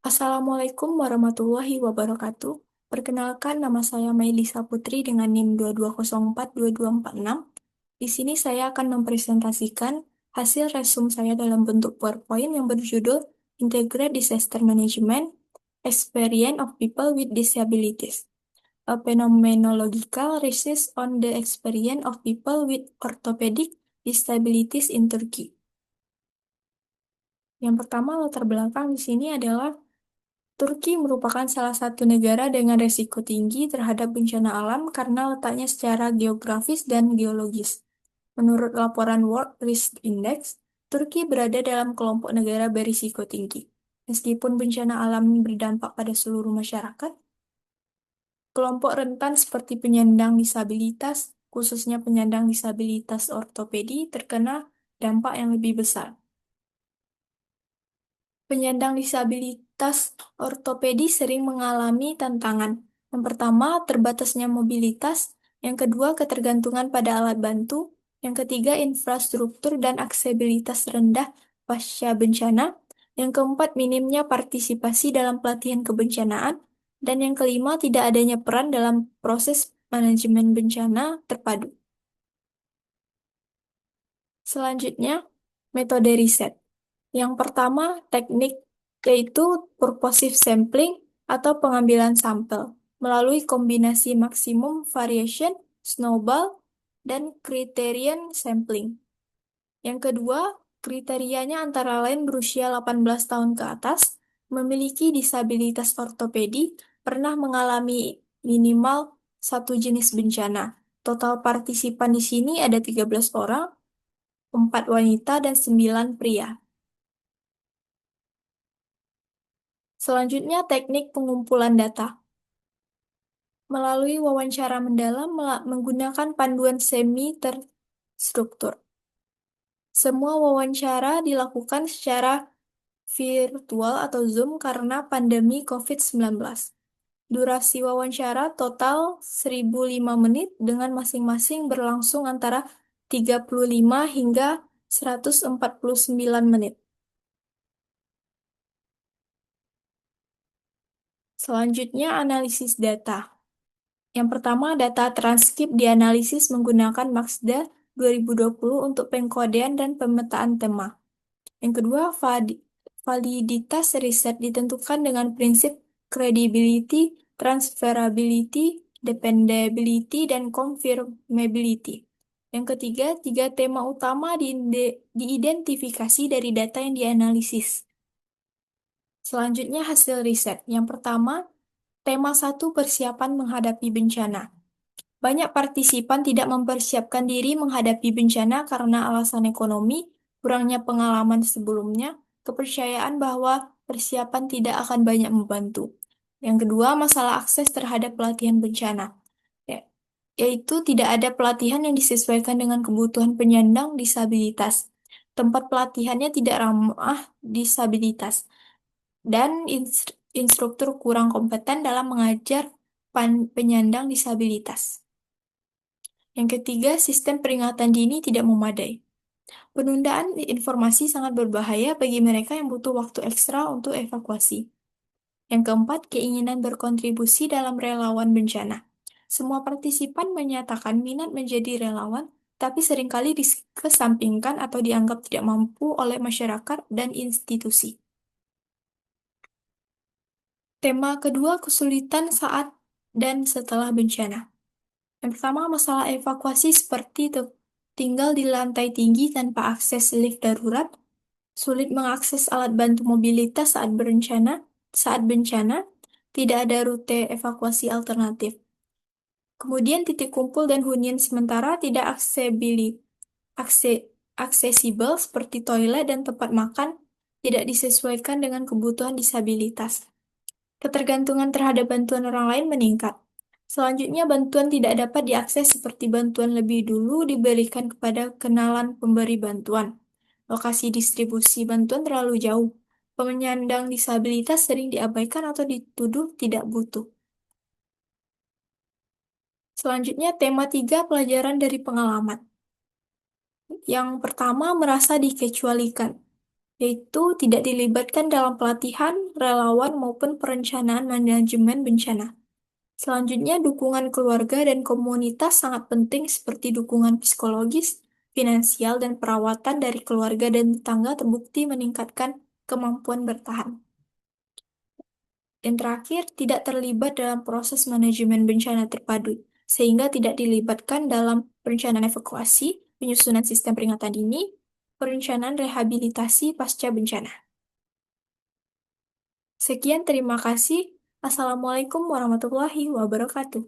Assalamualaikum warahmatullahi wabarakatuh. Perkenalkan, nama saya Mailisa Putri dengan NIM 22042246. Di sini saya akan mempresentasikan hasil resume saya dalam bentuk PowerPoint yang berjudul Integrated Disaster Management Experience of People with Disabilities, a Phenomenological Research on the Experience of People with Orthopedic Disabilities in Turkey. Yang pertama, latar belakang di sini adalah Turki merupakan salah satu negara dengan risiko tinggi terhadap bencana alam karena letaknya secara geografis dan geologis. Menurut laporan World Risk Index, Turki berada dalam kelompok negara berisiko tinggi. Meskipun bencana alam berdampak pada seluruh masyarakat, kelompok rentan seperti penyandang disabilitas, khususnya penyandang disabilitas ortopedi, terkena dampak yang lebih besar. Penyandang disabilitas ortopedi sering mengalami tantangan. Yang pertama, terbatasnya mobilitas. Yang kedua, ketergantungan pada alat bantu. Yang ketiga, infrastruktur dan aksesibilitas rendah pasca bencana. Yang keempat, minimnya partisipasi dalam pelatihan kebencanaan. Dan yang kelima, tidak adanya peran dalam proses manajemen bencana terpadu. Selanjutnya, metode riset. Yang pertama, teknik yaitu purposive sampling atau pengambilan sampel melalui kombinasi maksimum variation, snowball, dan criterion sampling. Yang kedua, kriterianya antara lain berusia 18 tahun ke atas, memiliki disabilitas ortopedi, pernah mengalami minimal satu jenis bencana. Total partisipan di sini ada 13 orang, 4 wanita dan 9 pria. Selanjutnya, teknik pengumpulan data. Melalui wawancara mendalam menggunakan panduan semi-terstruktur. Semua wawancara dilakukan secara virtual atau Zoom karena pandemi COVID-19. Durasi wawancara total 1.005 menit dengan masing-masing berlangsung antara 35 hingga 149 menit. Selanjutnya, analisis data. Yang pertama, data transkrip dianalisis menggunakan Maxda 2020 untuk pengkodean dan pemetaan tema. Yang kedua, validitas riset ditentukan dengan prinsip credibility, transferability, dependability, dan confirmability. Yang ketiga, 3 tema utama diidentifikasi dari data yang dianalisis. Selanjutnya, hasil riset. Yang pertama, tema 1, persiapan menghadapi bencana. Banyak partisipan tidak mempersiapkan diri menghadapi bencana karena alasan ekonomi, kurangnya pengalaman sebelumnya, kepercayaan bahwa persiapan tidak akan banyak membantu. Yang kedua, masalah akses terhadap pelatihan bencana, yaitu tidak ada pelatihan yang disesuaikan dengan kebutuhan penyandang disabilitas. Tempat pelatihannya tidak ramah disabilitas, dan instruktur kurang kompeten dalam mengajar penyandang disabilitas. Yang ketiga, sistem peringatan dini tidak memadai. Penundaan informasi sangat berbahaya bagi mereka yang butuh waktu ekstra untuk evakuasi. Yang keempat, keinginan berkontribusi dalam relawan bencana. Semua partisipan menyatakan minat menjadi relawan, tapi seringkali dikesampingkan atau dianggap tidak mampu oleh masyarakat dan institusi. Tema kedua, kesulitan saat dan setelah bencana. Yang pertama, masalah evakuasi seperti tinggal di lantai tinggi tanpa akses lift darurat, sulit mengakses alat bantu mobilitas saat bencana, tidak ada rute evakuasi alternatif. Kemudian titik kumpul dan hunian sementara tidak aksesibel seperti toilet dan tempat makan tidak disesuaikan dengan kebutuhan disabilitas. Ketergantungan terhadap bantuan orang lain meningkat. Selanjutnya, bantuan tidak dapat diakses seperti bantuan lebih dulu diberikan kepada kenalan pemberi bantuan. Lokasi distribusi bantuan terlalu jauh. Penyandang disabilitas sering diabaikan atau dituduh tidak butuh. Selanjutnya, tema 3 pelajaran dari pengalaman. Yang pertama, merasa dikecualikan, yaitu tidak dilibatkan dalam pelatihan, relawan, maupun perencanaan manajemen bencana. Selanjutnya, dukungan keluarga dan komunitas sangat penting seperti dukungan psikologis, finansial, dan perawatan dari keluarga dan tetangga terbukti meningkatkan kemampuan bertahan. Dan terakhir, tidak terlibat dalam proses manajemen bencana terpadu, sehingga tidak dilibatkan dalam perencanaan evakuasi, penyusunan sistem peringatan dini, perencanaan rehabilitasi pasca bencana. Sekian, terima kasih. Assalamualaikum warahmatullahi wabarakatuh.